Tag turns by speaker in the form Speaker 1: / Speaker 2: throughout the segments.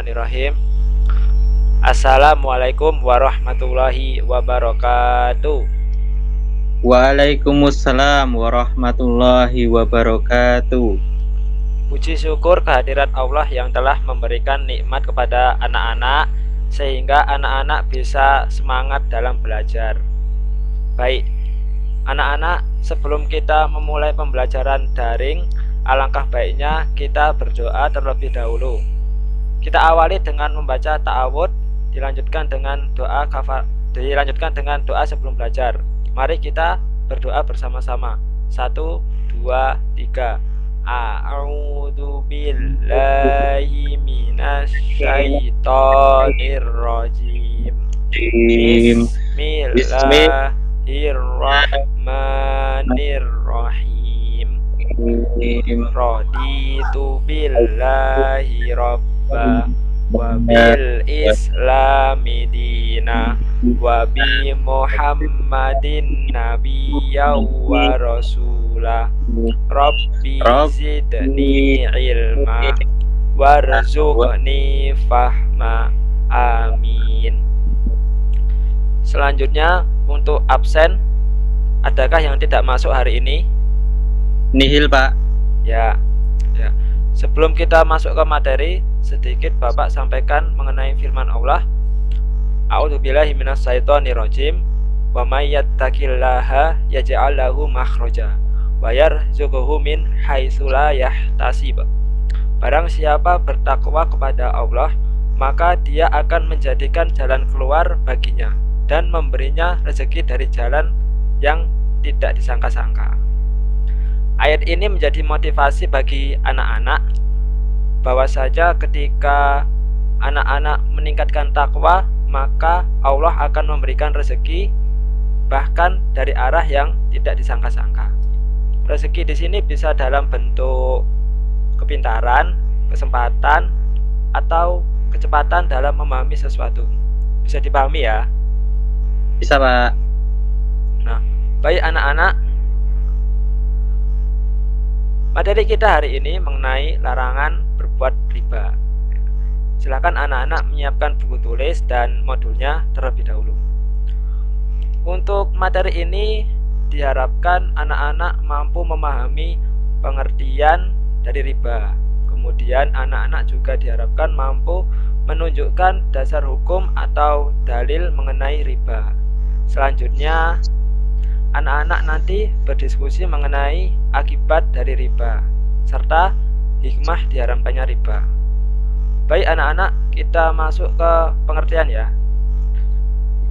Speaker 1: Bismillahirrahmanirrahim. Assalamualaikum warahmatullahi wabarakatuh.
Speaker 2: Waalaikumsalam warahmatullahi wabarakatuh.
Speaker 1: Puji syukur kehadirat Allah yang telah memberikan nikmat kepada anak-anak sehingga anak-anak bisa semangat dalam belajar. Baik, anak-anak, sebelum kita memulai pembelajaran daring, alangkah baiknya kita berdoa terlebih dahulu. Kita awali dengan membaca ta'awudz, dilanjutkan dengan doa sebelum belajar. Mari kita berdoa bersama-sama. 1, 2, 3. A'udzu billahi minasyaitonir rajim. Bismillahirrahmanirrahim. Raditu billahi rabba wa bil islami dina wa bi muhammadin nabiyya wa rasulah. Rabbi zidni ilma warzuqni fahma. Amin. Selanjutnya untuk absen, adakah yang tidak masuk hari ini?
Speaker 2: Nihil, Pak.
Speaker 1: Ya. Sebelum kita masuk ke materi, sedikit Bapak sampaikan mengenai firman Allah. A'udzubillahi minasyaitonirrajim. Wa may yattaqillaha yaj'al lahu makhraja wa yarzuqhu min haitsu la yahtasib. Barang siapa bertakwa kepada Allah, maka Dia akan menjadikan jalan keluar baginya dan memberinya rezeki dari jalan yang tidak disangka-sangka. Ayat ini menjadi motivasi bagi anak-anak bahwa saja ketika anak-anak meningkatkan takwa, maka Allah akan memberikan rezeki bahkan dari arah yang tidak disangka-sangka. Rezeki di sini bisa dalam bentuk kepintaran, kesempatan, atau kecepatan dalam memahami sesuatu. Bisa dipahami ya?
Speaker 2: Bisa, Pak.
Speaker 1: Nah, baik anak-anak, materi kita hari ini mengenai larangan berbuat riba. Silakan anak-anak menyiapkan buku tulis dan modulnya terlebih dahulu. Untuk materi ini diharapkan anak-anak mampu memahami pengertian dari riba. Kemudian anak-anak juga diharapkan mampu menunjukkan dasar hukum atau dalil mengenai riba. Selanjutnya anak-anak nanti berdiskusi mengenai akibat dari riba serta hikmah diharamkannya riba. Baik anak-anak, kita masuk ke pengertian ya.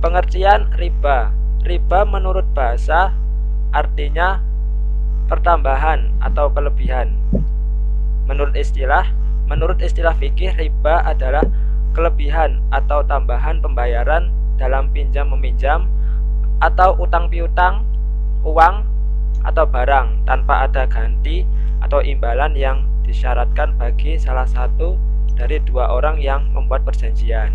Speaker 1: Pengertian riba. Riba menurut bahasa artinya pertambahan atau kelebihan. Menurut istilah fikih, riba adalah kelebihan atau tambahan pembayaran dalam pinjam meminjam atau utang piutang, uang atau barang tanpa ada ganti atau imbalan yang disyaratkan bagi salah satu dari dua orang yang membuat perjanjian.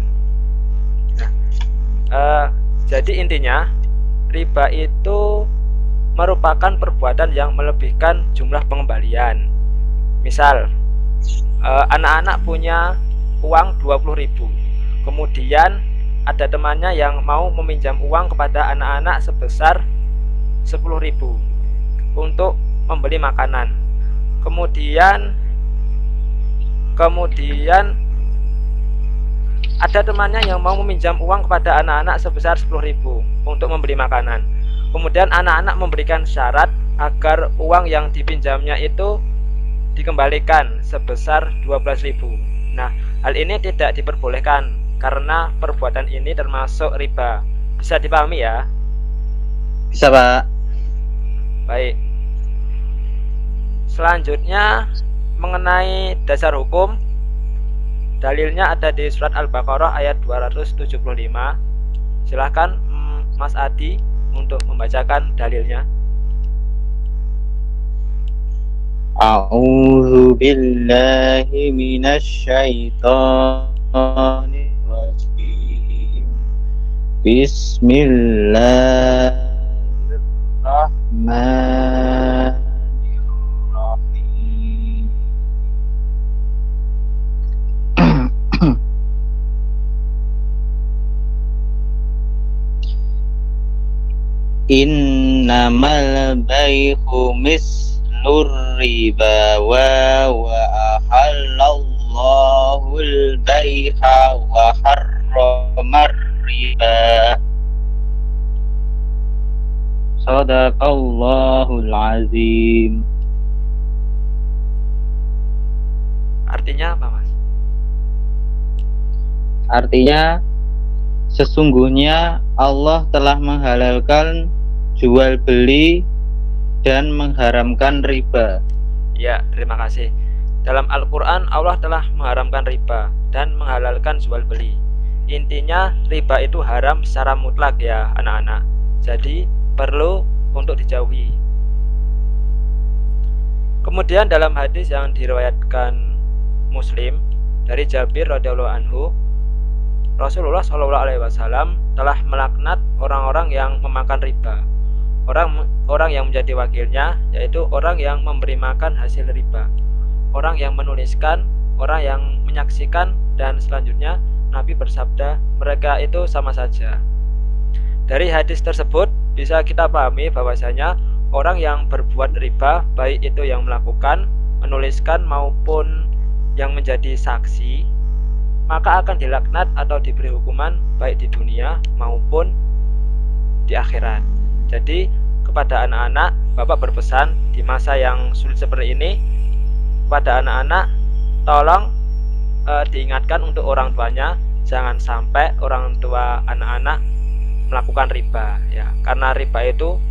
Speaker 1: Jadi intinya riba itu merupakan perbuatan yang melebihkan jumlah pengembalian. Misal anak-anak punya uang 20.000, kemudian ada temannya yang mau meminjam uang kepada anak-anak sebesar 10.000 untuk membeli makanan. Kemudian ada temannya yang mau meminjam uang kepada anak-anak sebesar 10.000 untuk membeli makanan. Kemudian anak-anak memberikan syarat agar uang yang dipinjamnya itu dikembalikan sebesar 12.000. Nah, hal ini tidak diperbolehkan karena perbuatan ini termasuk riba. Bisa dipahami ya?
Speaker 2: Bisa, Pak.
Speaker 1: Baik. Selanjutnya mengenai dasar hukum, dalilnya ada di surat Al-Baqarah ayat 275. Silahkan Mas Adi untuk membacakan dalilnya.
Speaker 2: A'udzu billahi minasyaitonir rajim. Bismillahirrahmanirrahim. innamal bai'u mislur riba wa ahallallahu al-bai'a wa harramar riba. Sadaqallahul azim.
Speaker 1: Artinya apa, Mas?
Speaker 2: Artinya sesungguhnya Allah telah menghalalkan jual beli dan mengharamkan riba.
Speaker 1: Ya, terima kasih. Dalam Al-Quran, Allah telah mengharamkan riba dan menghalalkan jual beli. Intinya, riba itu haram secara mutlak ya, anak-anak. Jadi, perlu untuk dijauhi. Kemudian dalam hadis yang diriwayatkan Muslim dari Jabir radhiyallahu anhu, Rasulullah SAW telah melaknat orang-orang yang memakan riba. Orang yang menjadi wakilnya yaitu orang yang memberi makan hasil riba, orang yang menuliskan, orang yang menyaksikan, dan selanjutnya Nabi bersabda mereka itu sama saja. Dari hadis tersebut bisa kita pahami bahwasanya orang yang berbuat riba, baik itu yang melakukan, menuliskan maupun yang menjadi saksi, maka akan dilaknat atau diberi hukuman baik di dunia maupun di akhirat. Jadi kepada anak-anak, Bapak berpesan di masa yang sulit seperti ini kepada anak-anak, tolong diingatkan untuk orang tuanya jangan sampai orang tua anak-anak melakukan riba ya, karena riba itu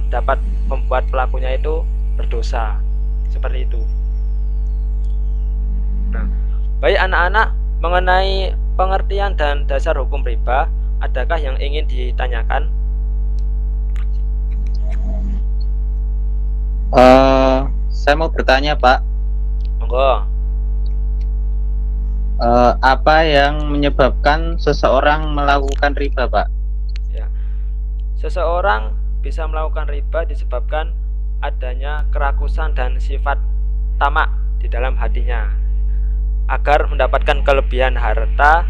Speaker 1: dapat membuat pelakunya itu berdosa seperti itu. Nah, baik anak-anak, mengenai pengertian dan dasar hukum riba, adakah yang ingin ditanyakan?
Speaker 2: Saya mau bertanya, Pak.
Speaker 1: Monggo.
Speaker 2: Apa yang menyebabkan seseorang melakukan riba, Pak?
Speaker 1: Ya. Seseorang bisa melakukan riba disebabkan adanya kerakusan dan sifat tamak di dalam hatinya agar mendapatkan kelebihan harta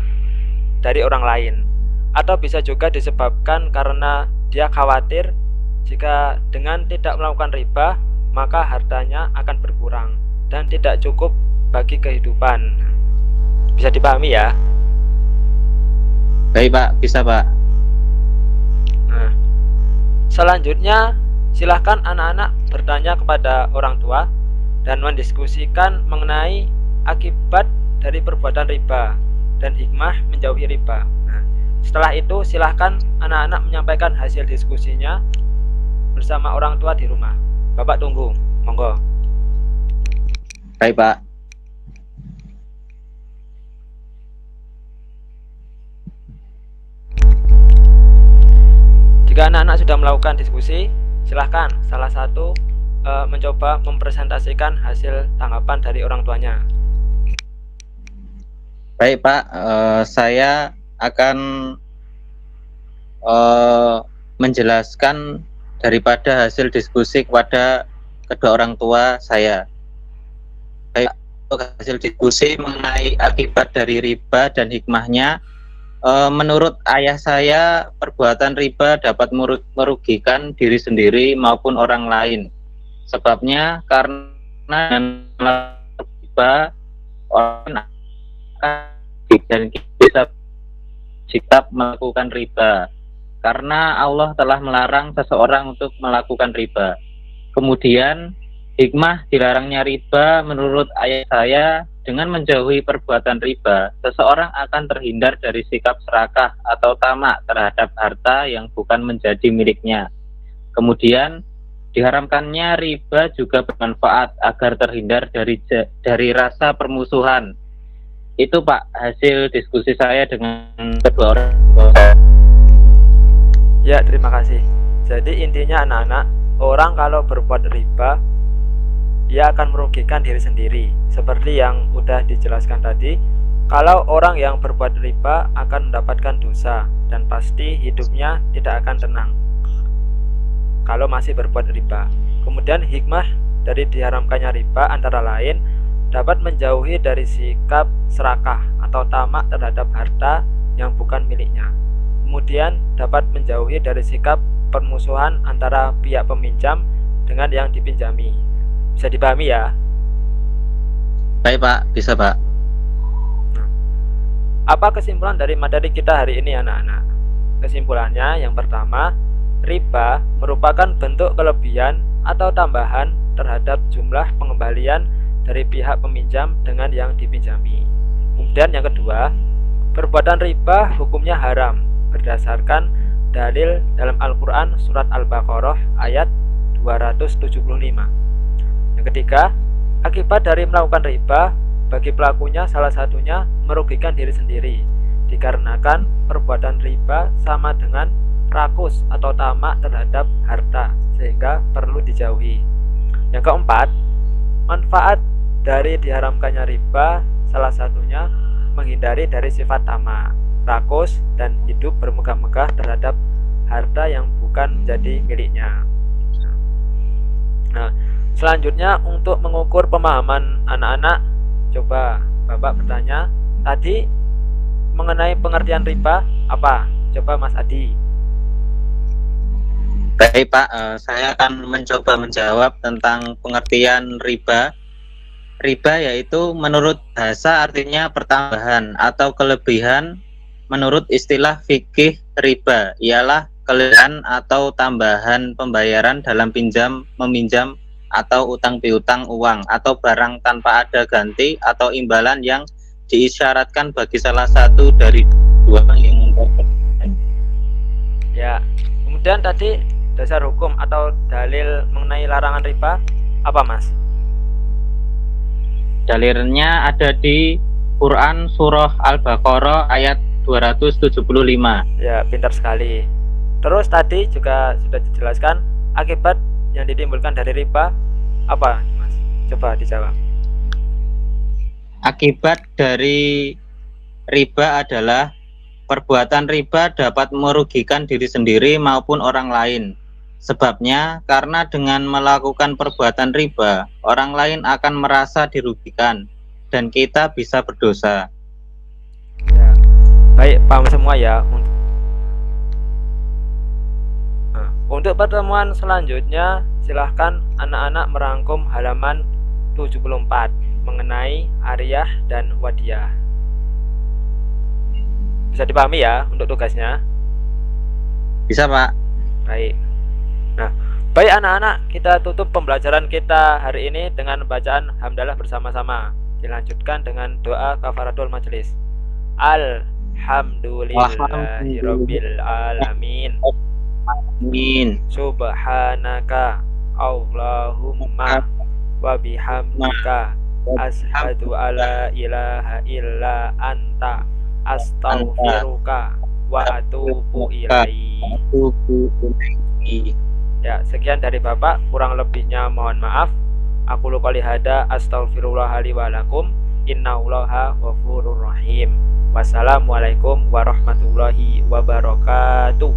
Speaker 1: dari orang lain, atau bisa juga disebabkan karena dia khawatir jika dengan tidak melakukan riba maka hartanya akan berkurang dan tidak cukup bagi kehidupan. Bisa dipahami ya?
Speaker 2: Baik, Pak, bisa, Pak.
Speaker 1: Nah, selanjutnya silahkan anak-anak bertanya kepada orang tua dan mendiskusikan mengenai akibat dari perbuatan riba dan hikmah menjauhi riba. Nah, setelah itu silahkan anak-anak menyampaikan hasil diskusinya bersama orang tua di rumah. Bapak tunggu, monggo.
Speaker 2: Baik, Pak.
Speaker 1: Jika anak-anak sudah melakukan diskusi, silahkan salah satu mencoba mempresentasikan hasil tanggapan dari orang tuanya.
Speaker 2: Baik, Pak. Saya akan menjelaskan daripada hasil diskusi kepada kedua orang tua saya. Baik, untuk hasil diskusi mengenai akibat dari riba dan hikmahnya, menurut ayah saya, perbuatan riba dapat merugikan diri sendiri maupun orang lain. Sebabnya karena riba orang dan bisa sikap melakukan riba karena Allah telah melarang seseorang untuk melakukan riba. Kemudian hikmah dilarangnya riba menurut ayah saya, dengan menjauhi perbuatan riba, seseorang akan terhindar dari sikap serakah atau tamak terhadap harta yang bukan menjadi miliknya. Kemudian diharamkannya riba juga bermanfaat agar terhindar dari rasa permusuhan. Itu, Pak, hasil diskusi saya dengan kedua orang tua.
Speaker 1: Ya, terima kasih. Jadi intinya anak-anak, orang kalau berbuat riba, ia akan merugikan diri sendiri. Seperti yang sudah dijelaskan tadi, kalau orang yang berbuat riba akan mendapatkan dosa dan pasti hidupnya tidak akan tenang kalau masih berbuat riba. Kemudian hikmah dari diharamkannya riba antara lain dapat menjauhi dari sikap serakah atau tamak terhadap harta yang bukan miliknya. Kemudian dapat menjauhi dari sikap permusuhan antara pihak peminjam dengan yang dipinjami. Bisa dipahami ya?
Speaker 2: Baik Pak, bisa Pak.
Speaker 1: Apa kesimpulan dari materi kita hari ini anak-anak? Kesimpulannya yang pertama, riba merupakan bentuk kelebihan atau tambahan terhadap jumlah pengembalian dari pihak peminjam dengan yang dipinjami. Kemudian yang kedua, perbuatan riba hukumnya haram berdasarkan dalil dalam Al-Quran surat Al-Baqarah ayat 275. Yang ketiga, akibat dari melakukan riba bagi pelakunya salah satunya merugikan diri sendiri, dikarenakan perbuatan riba sama dengan rakus atau tamak terhadap harta, sehingga perlu dijauhi. Yang keempat, manfaat dari diharamkannya riba salah satunya menghindari dari sifat tamak, rakus, dan hidup bermegah-megah terhadap harta yang bukan menjadi miliknya. Nah, selanjutnya untuk mengukur pemahaman anak-anak, coba Bapak bertanya tadi mengenai pengertian riba apa? Coba Mas Adi.
Speaker 2: Baik Pak, saya akan mencoba menjawab tentang pengertian riba. Riba yaitu menurut bahasa artinya pertambahan atau kelebihan. Menurut istilah fikih, riba ialah kelebihan atau tambahan pembayaran dalam pinjam meminjam atau utang piutang uang atau barang tanpa ada ganti atau imbalan yang diisyaratkan bagi salah satu dari dua yang
Speaker 1: Ya. Kemudian tadi dasar hukum atau dalil mengenai larangan riba apa Mas?
Speaker 2: Dalilnya ada di Quran surah Al-Baqarah ayat 275.
Speaker 1: Ya, pintar sekali. Terus tadi juga sudah dijelaskan akibat yang ditimbulkan dari riba apa Mas? Coba dijawab.
Speaker 2: Akibat dari riba adalah perbuatan riba dapat merugikan diri sendiri maupun orang lain. Sebabnya karena dengan melakukan perbuatan riba, orang lain akan merasa dirugikan dan kita bisa berdosa.
Speaker 1: Ya. Baik, paham semua ya. Nah, untuk pertemuan selanjutnya silahkan anak-anak merangkum halaman 74 mengenai ariyah dan wadiyah. Bisa dipahami ya untuk tugasnya?
Speaker 2: Bisa Pak?
Speaker 1: Baik. Nah, baik anak-anak, kita tutup pembelajaran kita hari ini dengan bacaan hamdalah bersama-sama. Dilanjutkan dengan doa kafaratul majelis. Alhamdulillahirabbil alamin.
Speaker 2: Amin.
Speaker 1: Subhanaka Allahumma wa bihamdika ashhadu alla ilaha illa anta astaghfiruka wa atubu ilaik. Ya, sekian dari Bapak, kurang lebihnya mohon maaf. Aku qouli hada astaghfirullah li wa lakum innallaha ghafurur rahim. Wassalamualaikum warahmatullahi wabarakatuh.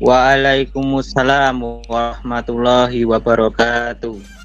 Speaker 2: Waalaikumsalam warahmatullahi wabarakatuh.